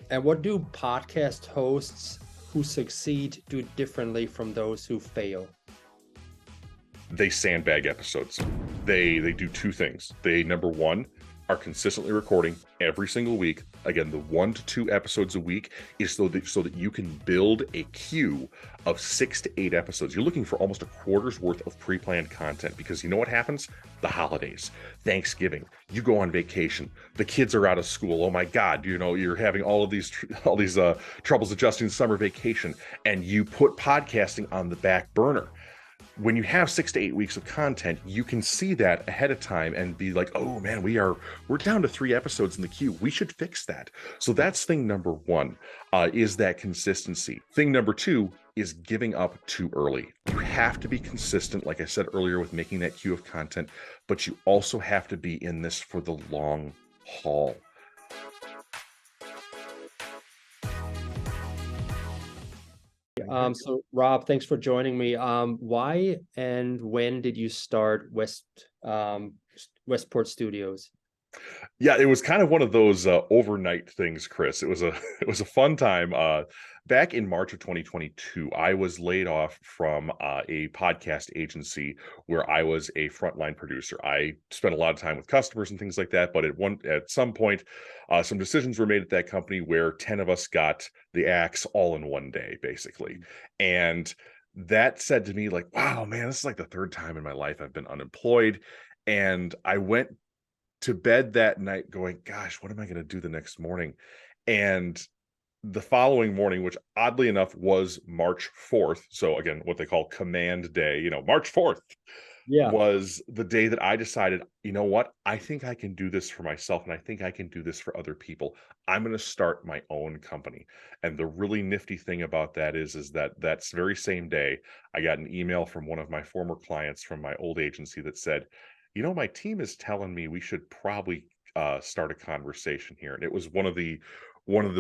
And what do podcast hosts who succeed do differently from those who fail? They sandbag episodes. They do two things. They, number one, are consistently recording every single week. Again, the 1 to 2 episodes a week is so that you can build a queue of 6 to 8 episodes. You're looking for almost a quarter's worth of pre-planned content, because you know what happens? The holidays, Thanksgiving, you go on vacation, the kids are out of school. Oh my God, you're having all these troubles adjusting to summer vacation, and you put podcasting on the back burner. When you have 6 to 8 weeks of content, you can see that ahead of time and be like, oh man, we're down to 3 episodes in the queue. We should fix that. So that's thing number one, is that consistency. Thing number two is giving up too early. You have to be consistent, like I said earlier, with making that queue of content, but you also have to be in this for the long haul. So Rob, thanks for joining me. Why and when did you start Westport Studios? Yeah, it was kind of one of those overnight things, Chris. It was a it was a fun time. Back in March of 2022, I was laid off from a podcast agency where I was a frontline producer. I spent a lot of time with customers and things like that, but at some point, some decisions were made at that company where 10 of us got the axe all in one day, basically. And that said to me, like, wow, man, this is like the third time in my life I've been unemployed. And I went to bed that night going, gosh, what am I going to do the next morning? And the following morning, which oddly enough was March 4th, so again, what they call command day, March 4th Yeah. was the day that I decided, you know what? I think I can do this for myself, and I think I can do this for other people. I'm going to start my own company. And the really nifty thing about that is that that's very same day, I got an email from one of my former clients from my old agency that said, my team is telling me we should probably start a conversation here. And it was one of the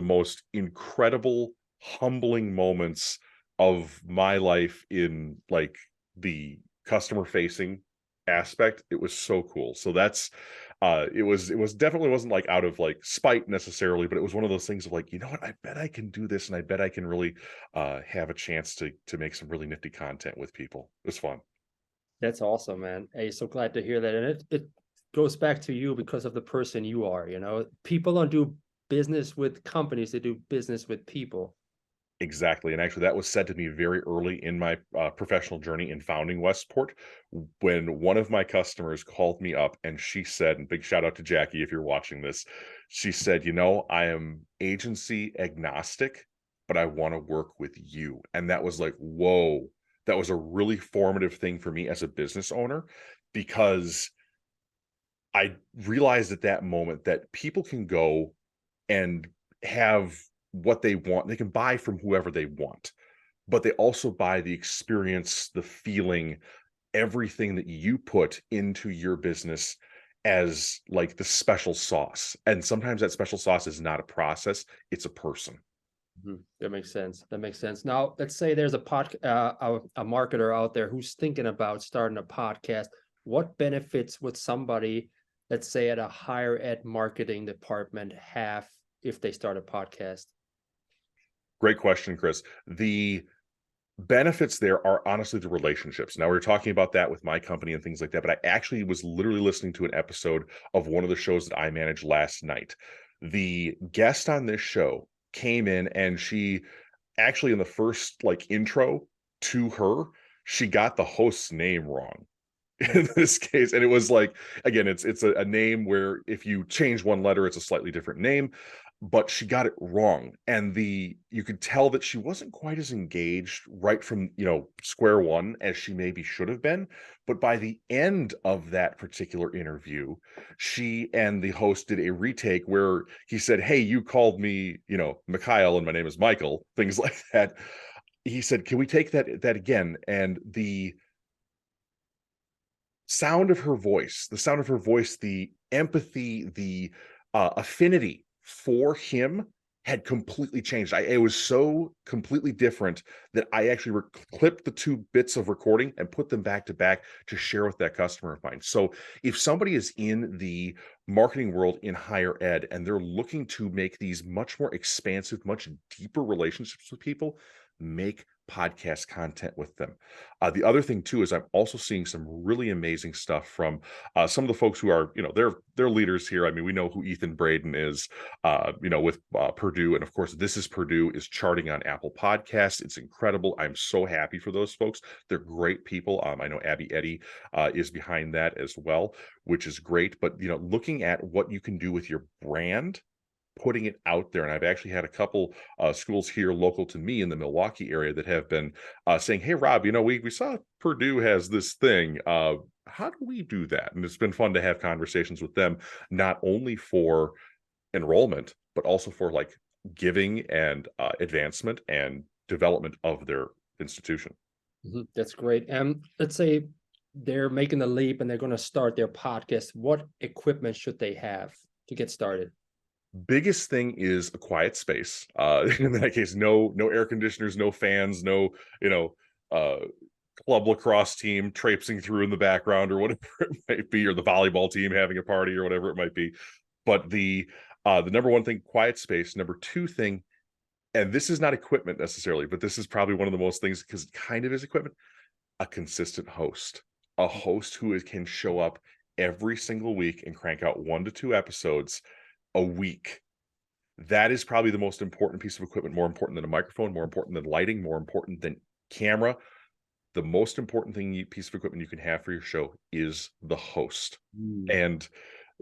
most incredible, humbling moments of my life in like the customer facing aspect. It was so cool. So that's it was definitely wasn't like out of like spite necessarily, but it was one of those things of like, you know what, I bet I can do this, and I bet I can really have a chance to make some really nifty content with people. It was fun. That's awesome, man. Hey, so glad to hear that. And it goes back to you because of the person you are, People don't do business with companies, they do business with people. Exactly, and actually, that was said to me very early in my professional journey in founding Westport, when one of my customers called me up and she said, and big shout out to Jackie if you're watching this, she said, I am agency agnostic, but I want to work with you. And that was like, whoa, that was a really formative thing for me as a business owner, because I realized at that moment that people can go and have what they want. They can buy from whoever they want, but they also buy the experience, the feeling, everything that you put into your business as like the special sauce. And sometimes that special sauce is not a process, it's a person. That makes sense. That makes sense. Now, let's say there's a marketer out there who's thinking about starting a podcast. What benefits would somebody, let's say, at a higher ed marketing department have if they start a podcast? Great question, Chris. The benefits there are honestly the relationships. Now, we were talking about that with my company and things like that, but I actually was literally listening to an episode of one of the shows that I managed last night. The guest on this show came in, and she actually, in the first like intro to her, she got the host's name wrong in this case. And it was like, again, it's a name where if you change one letter, it's a slightly different name, but she got it wrong. And you could tell that she wasn't quite as engaged right from square one as she maybe should have been. But by the end of that particular interview, she and the host did a retake where he said, hey, you called me Mikhail, and my name is Michael, things like that. He said, can we take that again? And the sound of her voice, the empathy, the affinity for him had completely changed. It was so completely different that I actually clipped the two bits of recording and put them back to back to share with that customer of mine. So if somebody is in the marketing world in higher ed and they're looking to make these much more expansive, much deeper relationships with people, make podcast content with them. The other thing too is I'm also seeing some really amazing stuff from some of the folks who are, they're leaders here. I mean, we know who Ethan Braden is, with Purdue, and of course, This is Purdue is charting on Apple Podcasts. It's incredible. I'm so happy for those folks. They're great people. I know Abby Eddy is behind that as well, which is great. But looking at what you can do with your brand, putting it out there. And I've actually had a couple schools here local to me in the Milwaukee area that have been saying, hey, Rob, we saw Purdue has this thing. How do we do that? And it's been fun to have conversations with them, not only for enrollment, but also for like giving and advancement and development of their institution. That's great. And let's say they're making the leap and they're going to start their podcast. What equipment should they have to get started? Biggest thing is a quiet space. In that case, no air conditioners, no fans, no, uh, club lacrosse team traipsing through in the background or whatever it might be, or the volleyball team having a party or whatever it might be. But the number one thing, quiet space. Number two thing, and this is not equipment necessarily, but this is probably one of the most things because it kind of is equipment, a consistent host, a host who can show up every single week and crank out 1 to 2 episodes a week. That is probably the most important piece of equipment, more important than a microphone, more important than lighting, more important than camera. The most important piece of equipment you can have for your show is the host. And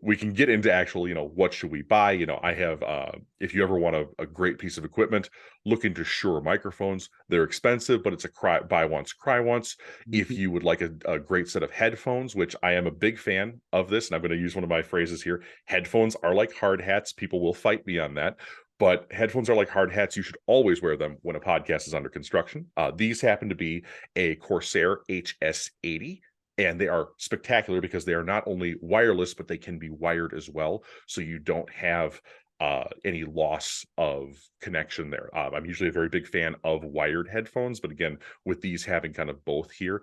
we can get into actual, what should we buy? I have, if you ever want a great piece of equipment, look into Shure microphones. They're expensive, but it's a buy once, cry once. If you would like a great set of headphones, which I am a big fan of this, and I'm going to use one of my phrases here. Headphones are like hard hats. People will fight me on that. But headphones are like hard hats. You should always wear them when a podcast is under construction. These happen to be a Corsair HS80. And they are spectacular because they are not only wireless, but they can be wired as well. So you don't have any loss of connection there. I'm usually a very big fan of wired headphones, but again, with these having kind of both here,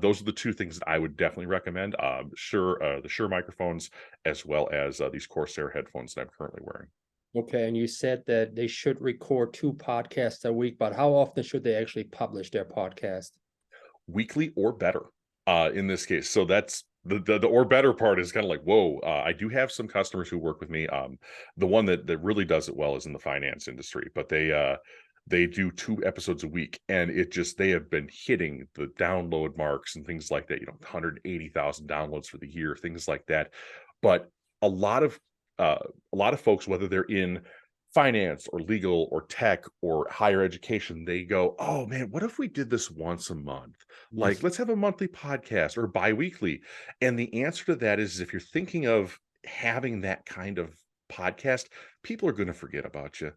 those are the two things that I would definitely recommend. The Shure microphones, as well as these Corsair headphones that I'm currently wearing. Okay, and you said that they should record 2 podcasts a week, but how often should they actually publish their podcast? Weekly or better. In this case, so that's the or better part is kind of like, whoa. I do have some customers who work with me. The one that really does it well is in the finance industry, but they do 2 episodes a week, and they have been hitting the download marks and things like that. 180,000 downloads for the year, things like that. But a lot of folks, whether they're in finance or legal or tech or higher education, they go, oh man, what if we did this once a month? Like, let's have a monthly podcast or bi-weekly. And the answer to that is, if you're thinking of having that kind of podcast, people are going to forget about you.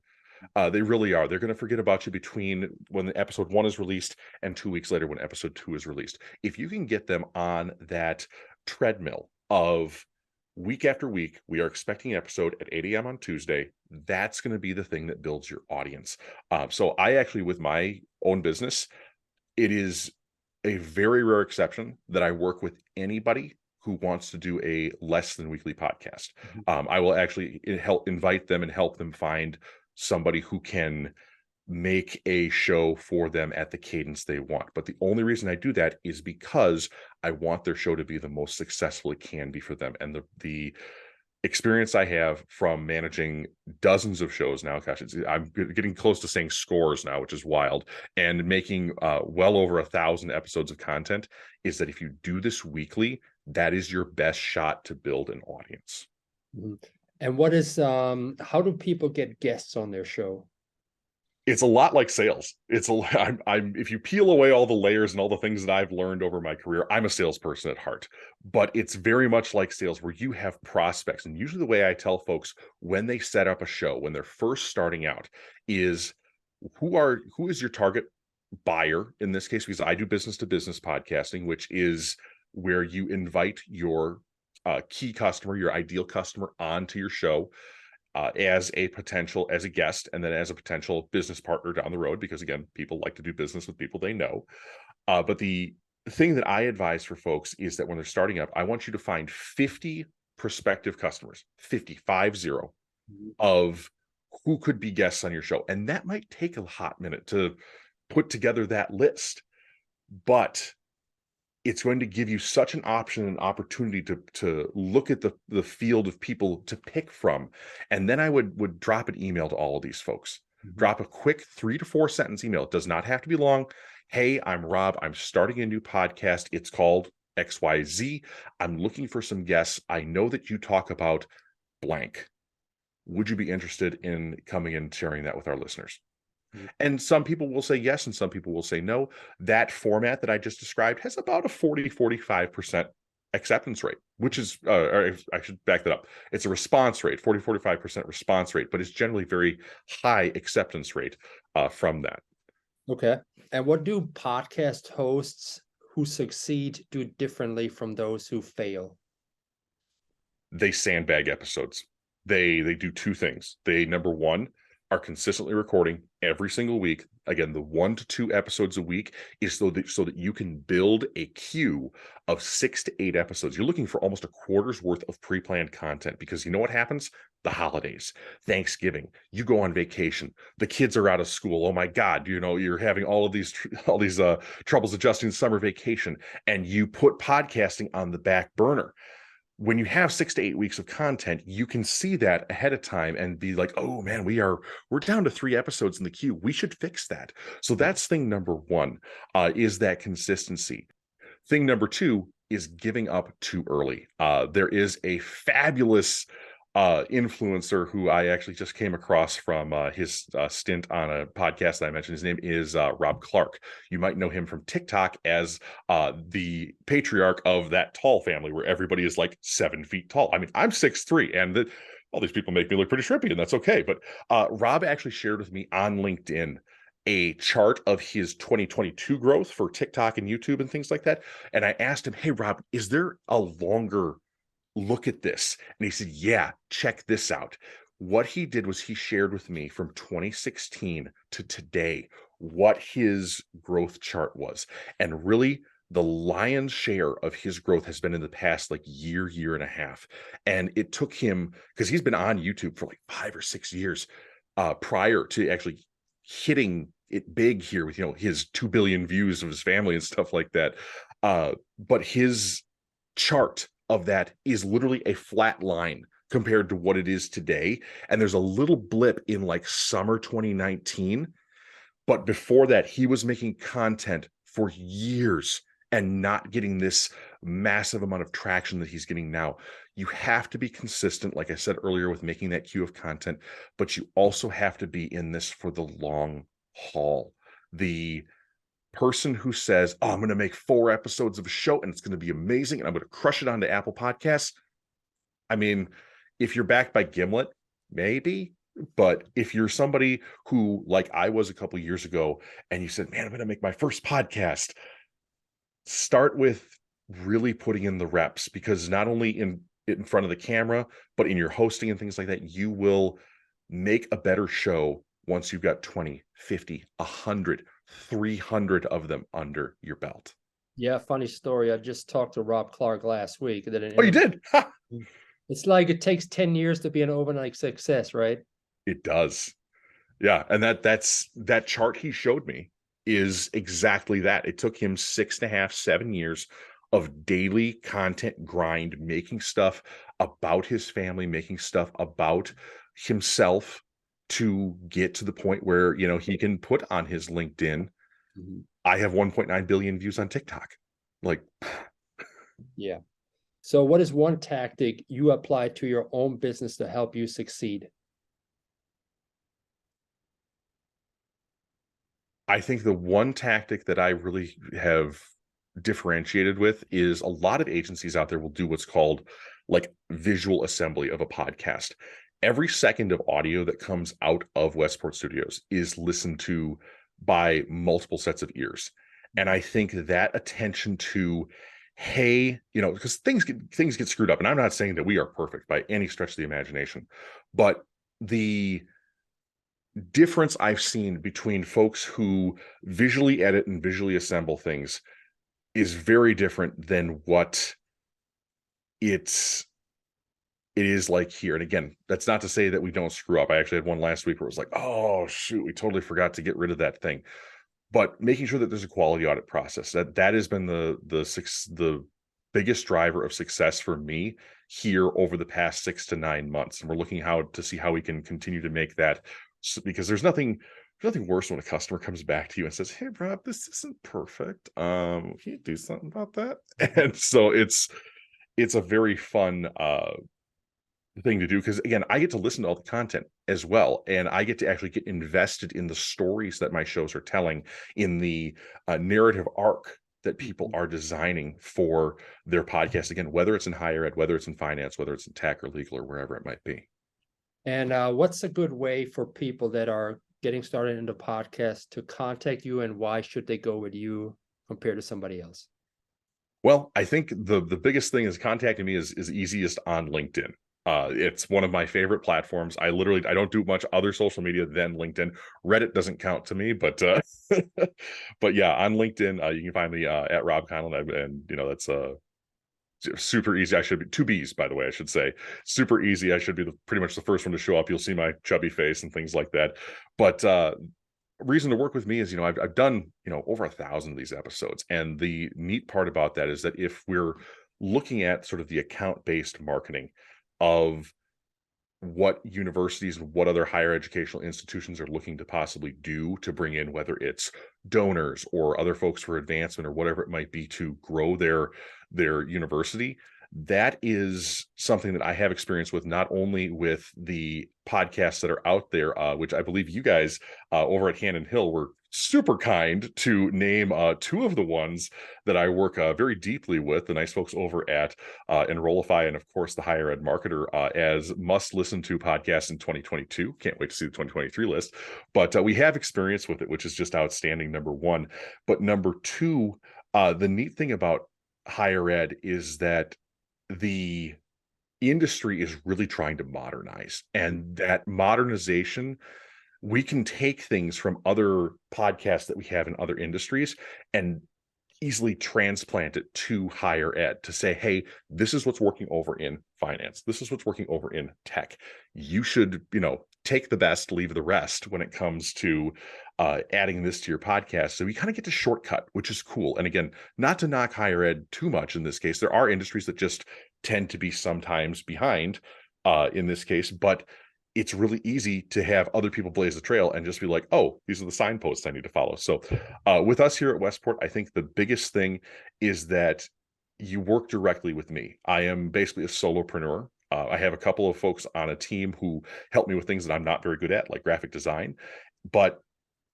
They really are. They're going to forget about you between when episode 1 is released and 2 weeks later when episode 2 is released. If you can get them on that treadmill of week after week, we are expecting an episode at 8 a.m. on Tuesday. That's going to be the thing that builds your audience. So I actually, with my own business, it is a very rare exception that I work with anybody who wants to do a less than weekly podcast. I will actually invite them and help them find somebody who can make a show for them at the cadence they want. But the only reason I do that is because I want their show to be the most successful it can be for them. And the experience I have from managing dozens of shows now, gosh, I'm getting close to saying scores now, which is wild, and making well over 1,000 episodes of content, is that if you do this weekly, that is your best shot to build an audience. And what is how do people get guests on their show? It's a lot like sales. I'm if you peel away all the layers and all the things that I've learned over my career, I'm a salesperson at heart. But it's very much like sales, where you have prospects. And usually the way I tell folks when they set up a show, when they're first starting out, is who is your target buyer in this case? Because I do business to business podcasting, which is where you invite your key customer, your ideal customer, onto your show. as a guest, and then as a potential business partner down the road, because again, people like to do business with people they know. But the thing that I advise for folks is that when they're starting up, I want you to find 50 prospective customers, 50 of who could be guests on your show. And that might take a hot minute to put together that list, but it's going to give you such an option and opportunity to look at the field of people to pick from. And then I would drop an email to all of these folks. Drop a quick 3 to 4 sentence email. It does not have to be long. Hey, I'm Rob. I'm starting a new podcast. It's called XYZ. I'm looking for some guests. I know that you talk about blank. Would you be interested in coming and sharing that with our listeners? And some people will say yes, and some people will say no. That format that I just described has about a 40-45% acceptance rate, which is, or I should back that up. It's a response rate, 40-45% response rate, but it's generally very high acceptance rate from that. Okay. And what do podcast hosts who succeed do differently from those who fail? They sandbag episodes. They do 2 things. They, number one, are consistently recording every single week. Again, the 1 to 2 episodes a week is so that you can build a queue of 6 to 8 episodes. You're looking for almost a quarter's worth of pre-planned content, because you know what happens? The holidays, Thanksgiving, you go on vacation, the kids are out of school. Oh my God, you're having all these troubles adjusting to summer vacation, and you put podcasting on the back burner. When you have 6 to 8 weeks of content, you can see that ahead of time and be like, oh man, we're down to 3 episodes in the queue. We should fix that. So that's thing number one, is that consistency. Thing number 2 is giving up too early. There is a fabulous influencer who I actually just came across from his stint on a podcast that I mentioned. His name is Robb Conlon. You might know him from TikTok as the patriarch of that tall family, where everybody is like 7 feet tall. I mean, I'm 6'3", and all these people make me look pretty shrimpy, and that's okay. But Robb actually shared with me on LinkedIn a chart of his 2022 growth for TikTok and YouTube and things like that. And I asked him, hey, Robb, is there a longer look at this? And he said, yeah, check this out. What he did was he shared with me from 2016 to today what his growth chart was. And really, the lion's share of his growth has been in the past year and a half. And it took him, because he's been on YouTube for like 5 or 6 years prior to actually hitting it big here with his 2 billion views of his family and stuff like that. But his chart of that is literally a flat line compared to what it is today. And there's a little blip in like summer 2019. But before that, he was making content for years and not getting this massive amount of traction that he's getting now. You have to be consistent, like I said earlier, with making that queue of content, but you also have to be in this for the long haul. The person who says, oh, I'm going to make 4 episodes of a show and it's going to be amazing and I'm going to crush it onto Apple Podcasts. I mean, if you're backed by Gimlet, maybe. But if you're somebody who, like I was a couple years ago, and you said, man, I'm going to make my first podcast, start with really putting in the reps, because not only in front of the camera, but in your hosting and things like that, you will make a better show once you've got 20, 50, 100, 300 of them under your belt. Yeah, funny story. I just talked to Robb Conlon last week. Oh, you did? It's like it takes 10 years to be an overnight success, right? It does. Yeah. And that chart he showed me is exactly that. It took him 6.5, 7 years of daily content grind, making stuff about his family, making stuff about himself, to get to the point where he can put on his LinkedIn, I have 1.9 billion views on TikTok. Yeah. So what is one tactic you apply to your own business to help you succeed? I think the one tactic that I really have differentiated with is a lot of agencies out there will do what's called visual assembly of a podcast. Every second of audio that comes out of Westport Studios is listened to by multiple sets of ears. And I think that attention to, hey, because things get screwed up. And I'm not saying that we are perfect by any stretch of the imagination, but the difference I've seen between folks who visually edit and visually assemble things is very different than what it is like here. And again, that's not to say that we don't screw up. I actually had one last week where it was like, oh shoot, we totally forgot to get rid of that thing. But making sure that there's a quality audit process, that has been the biggest driver of success for me here over the past 6 to 9 months. And we're looking to see how we can continue to make that, because there's nothing worse when a customer comes back to you and says, hey Rob, this isn't perfect. Can you do something about that? And so it's a very fun thing to do, because again, I get to listen to all the content as well, and I get to actually get invested in the stories that my shows are telling, in the narrative arc that people are designing for their podcast, again, whether it's in higher ed, whether it's in finance, whether it's in tech or legal or wherever it might be. And what's a good way for people that are getting started in the podcast to contact you, and why should they go with you compared to somebody else? Well, I think the biggest thing is contacting me is easiest on LinkedIn. It's one of my favorite platforms. I don't do much other social media than LinkedIn. Reddit doesn't count to me, but but yeah, on LinkedIn, you can find me at Robb Conlon, and that's super easy. I should be 2 B's, by the way, I should say. Super easy. I should be pretty much the first one to show up. You'll see my chubby face and things like that. But reason to work with me is, I've done, over 1,000 of these episodes. And the neat part about that is that if we're looking at sort of the account-based marketing of what universities and what other higher educational institutions are looking to possibly do to bring in, whether it's donors or other folks for advancement or whatever it might be, to grow their university, that is something that I have experience with, not only with the podcasts that are out there, which I believe you guys over at Hand and Hill were super kind to name 2 of the ones that I work very deeply with, the nice folks over at Enrollify, and of course the Higher Ed Marketer, as must listen to podcasts in 2022. Can't wait to see the 2023 list. But we have experience with it, which is just outstanding, number one. But number two, the neat thing about higher ed is that the industry is really trying to modernize, and that modernization, we can take things from other podcasts that we have in other industries and easily transplant it to higher ed, to say, hey, this is what's working over in finance, this is what's working over in tech. You should take the best, leave the rest when it comes to adding this to your podcast. So we kind of get to shortcut, which is cool. And again, not to knock higher ed too much in this case, there are industries that just tend to be sometimes behind in this case, but it's really easy to have other people blaze the trail and just be like, oh, these are the signposts I need to follow. So with us here at Westport, I think the biggest thing is that you work directly with me. I am basically a solopreneur. I have a couple of folks on a team who help me with things that I'm not very good at, like graphic design. But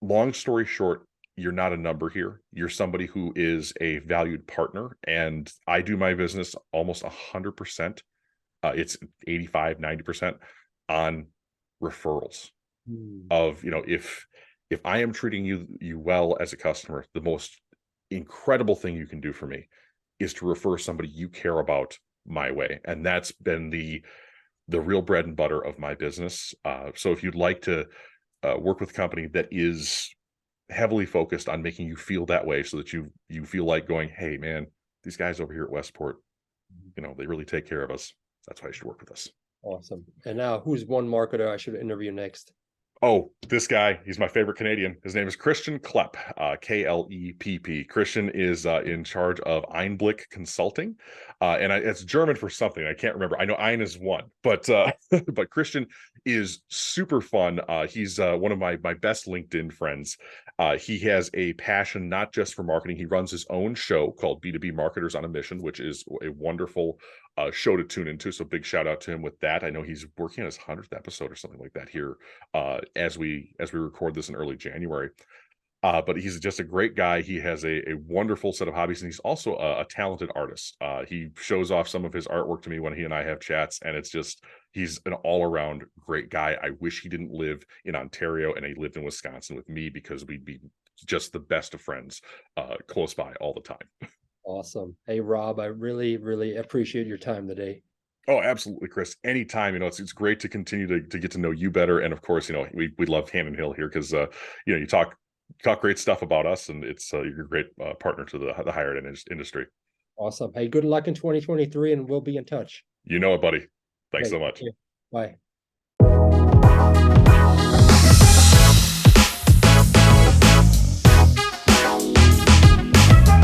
long story short, you're not a number here. You're somebody who is a valued partner. And I do my business almost 100%. It's 85, 90% on referrals of, if I am treating you well as a customer, the most incredible thing you can do for me is to refer somebody you care about my way. And that's been the real bread and butter of my business. So if you'd like to work with a company that is heavily focused on making you feel that way, so that you feel like going, hey man, these guys over here at Westport, they really take care of us, that's why you should work with us. Awesome. And now, who's one marketer I should interview next? Oh, this guy, he's my favorite Canadian. His name is Christian Klepp, K-L-E-P-P. Christian is in charge of Einblick Consulting. And it's German for something. I can't remember. I know Ein is one, but but Christian is super fun. He's one of my best LinkedIn friends. He has a passion not just for marketing. He runs his own show called B2B Marketers on a Mission, which is a wonderful show to tune into. So big shout out to him with that. I know he's working on his 100th episode or something like that here as we record this in early January. But he's just a great guy. He has a wonderful set of hobbies, and he's also a talented artist. He shows off some of his artwork to me when he and I have chats, and it's just, he's an all-around great guy. I wish he didn't live in Ontario and he lived in Wisconsin with me, because we'd be just the best of friends close by all the time. Awesome. Hey, Rob, I really, really appreciate your time today. Oh, absolutely, Chris. Anytime, it's great to continue to get to know you better. And of course, we love Hannon Hill here because you talk great stuff about us, and it's you're a great partner to the higher ed industry. Awesome. Hey, good luck in 2023, and we'll be in touch. You know it, buddy. Thanks Great. so much. Bye.